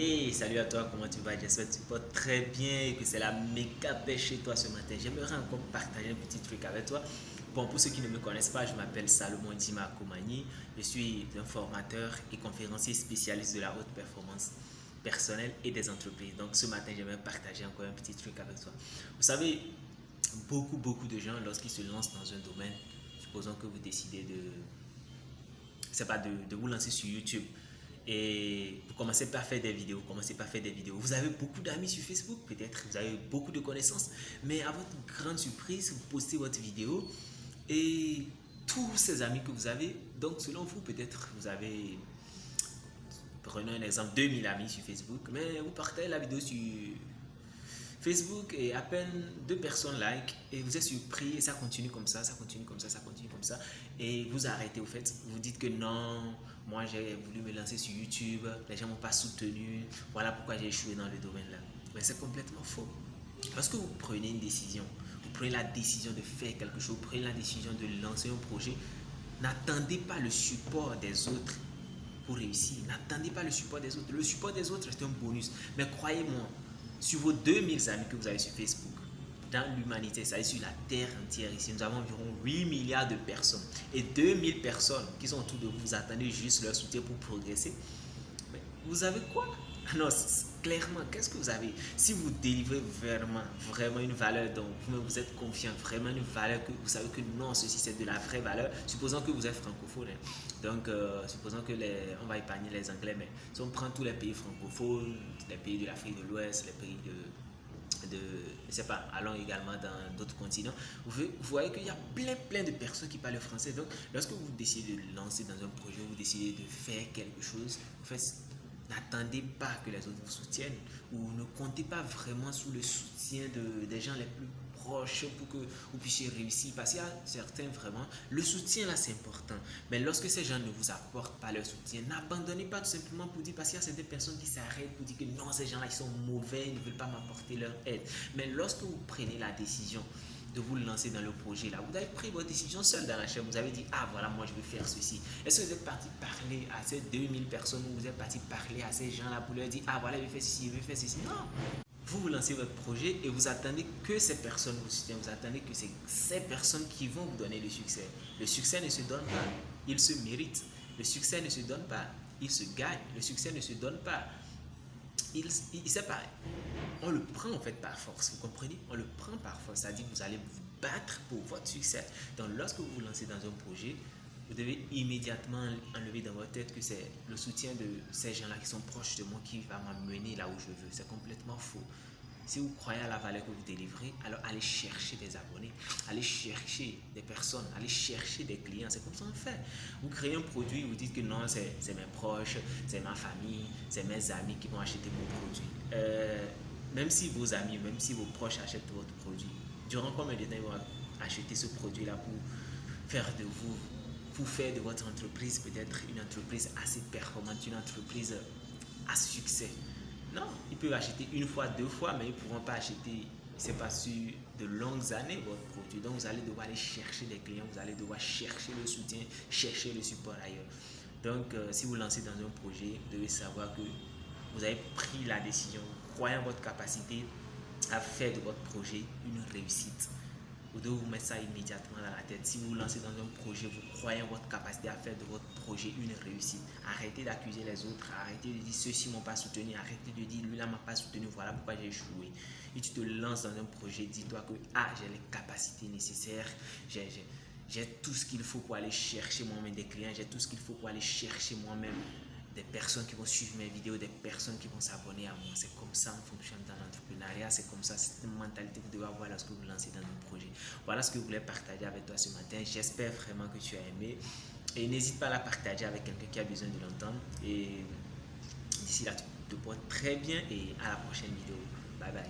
Hey, salut à toi, comment tu vas? J'espère que tu portes très bien et que c'est la méga pêche chez toi ce matin. J'aimerais encore partager un petit truc avec toi. Bon, pour ceux qui ne me connaissent pas, je m'appelle Salomon Dima Komani. Je suis un formateur et conférencier spécialiste de la haute performance personnelle et des entreprises. Donc ce matin, j'aimerais partager encore un petit truc avec toi. Vous savez, beaucoup de gens, lorsqu'ils se lancent dans un domaine, supposons que vous décidez c'est pas de vous lancer sur YouTube et vous commencez par faire des vidéos, Vous avez beaucoup d'amis sur Facebook, peut-être, vous avez beaucoup de connaissances, mais à votre grande surprise, vous postez votre vidéo et tous ces amis que vous avez, donc selon vous, peut-être, vous avez, prenons un exemple, 2000 amis sur Facebook, mais vous partagez la vidéo sur Facebook et à peine deux personnes like et vous êtes surpris et ça continue comme ça, et vous arrêtez au fait, vous dites que non, moi j'ai voulu me lancer sur YouTube, les gens m'ont pas soutenu, voilà pourquoi j'ai échoué dans le domaine là. Mais c'est complètement faux. Lorsque vous prenez une décision, vous prenez la décision de faire quelque chose, vous prenez la décision de lancer un projet, n'attendez pas le support des autres pour réussir. N'attendez pas le support des autres. Le support des autres c'est un bonus. Mais croyez-moi, sur vos 2000 amis que vous avez sur Facebook, dans l'humanité, ça est sur la terre entière ici, nous avons environ 8 milliards de personnes. Et 2000 personnes qui sont autour de vous, vous attendez juste leur soutien pour progresser. Mais vous avez quoi? Non, clairement, qu'est-ce que vous avez? Si vous délivrez vraiment une valeur dont vous êtes confiant, vraiment une valeur que vous savez que non, ceci c'est de la vraie valeur, supposons que vous êtes francophone. Donc, supposons que on va épargner les Anglais, mais si on prend tous les pays francophones, les pays de l'Afrique de l'Ouest, les pays je sais pas, allons également dans d'autres continents, vous voyez qu'il y a plein de personnes qui parlent français. Donc, lorsque vous décidez de lancer dans un projet, vous décidez de faire quelque chose, vous faites. N'attendez pas que les autres vous soutiennent ou ne comptez pas vraiment sur le soutien des gens les plus proches pour que vous puissiez réussir. Parce qu'il y a certains vraiment, le soutien là c'est important. Mais lorsque ces gens ne vous apportent pas leur soutien, n'abandonnez pas tout simplement pour dire, parce qu'il y a certaines personnes qui s'arrêtent pour dire que non, ces gens là ils sont mauvais, ils ne veulent pas m'apporter leur aide. Mais lorsque vous prenez la décision de vous lancer dans le projet là. Vous avez pris votre décision seule dans la chambre. Vous avez dit, ah voilà, moi je vais faire ceci. Est-ce que vous êtes parti parler à ces 2000 personnes ou vous êtes parti parler à ces gens là pour leur dire, ah voilà, je vais faire ceci, je vais faire ceci? Non. Vous lancez votre projet et vous attendez que ces personnes vous soutiennent. Vous attendez que c'est ces personnes qui vont vous donner le succès. Le succès ne se donne pas, il se mérite. Le succès ne se donne pas, il se gagne. Le succès ne se donne pas, c'est pareil. On le prend en fait par force, vous comprenez? On le prend par force, c'est-à-dire que vous allez vous battre pour votre succès. Donc lorsque vous vous lancez dans un projet, vous devez immédiatement enlever dans votre tête que c'est le soutien de ces gens-là qui sont proches de moi qui va m'amener là où je veux. C'est complètement faux. Si vous croyez à la valeur que vous délivrez, alors allez chercher des abonnés, allez chercher des personnes, allez chercher des clients. C'est comme ça qu'on fait. Vous créez un produit, vous dites que non, c'est mes proches, c'est ma famille, c'est mes amis qui vont acheter mon produit. Même si vos amis, même si vos proches achètent votre produit, durant combien de temps ils vont acheter ce produit-là pour faire de vous, pour faire de votre entreprise peut-être une entreprise assez performante, une entreprise à succès? Non, ils peuvent acheter une fois, deux fois, mais ils ne pourront pas acheter, c'est pas sur de longues années votre produit. Donc vous allez devoir aller chercher des clients, vous allez devoir chercher le soutien, chercher le support ailleurs. Donc si vous lancez dans un projet, vous devez savoir que vous avez pris la décision, croyez en votre capacité à faire de votre projet une réussite. Vous devez vous mettre ça immédiatement dans la tête. Si vous vous lancez dans un projet, vous croyez en votre capacité à faire de votre projet une réussite. Arrêtez d'accuser les autres, arrêtez de dire ceux-ci ne m'ont pas soutenu, arrêtez de dire lui là m'a pas soutenu, voilà pourquoi j'ai échoué. Et tu te lances dans un projet, dis-toi que j'ai les capacités nécessaires, j'ai tout ce qu'il faut pour aller chercher moi-même des clients, j'ai tout ce qu'il faut pour aller chercher moi-même des personnes qui vont suivre mes vidéos, des personnes qui vont s'abonner à moi. C'est comme ça on fonctionne dans l'entrepreneuriat, c'est comme ça, c'est une mentalité que vous devez avoir lorsque vous lancez dans un projet. Voilà ce que je voulais partager avec toi ce matin. J'espère vraiment que tu as aimé. Et n'hésite pas à la partager avec quelqu'un qui a besoin de l'entendre. Et d'ici là, tu te portes très bien et à la prochaine vidéo. Bye bye.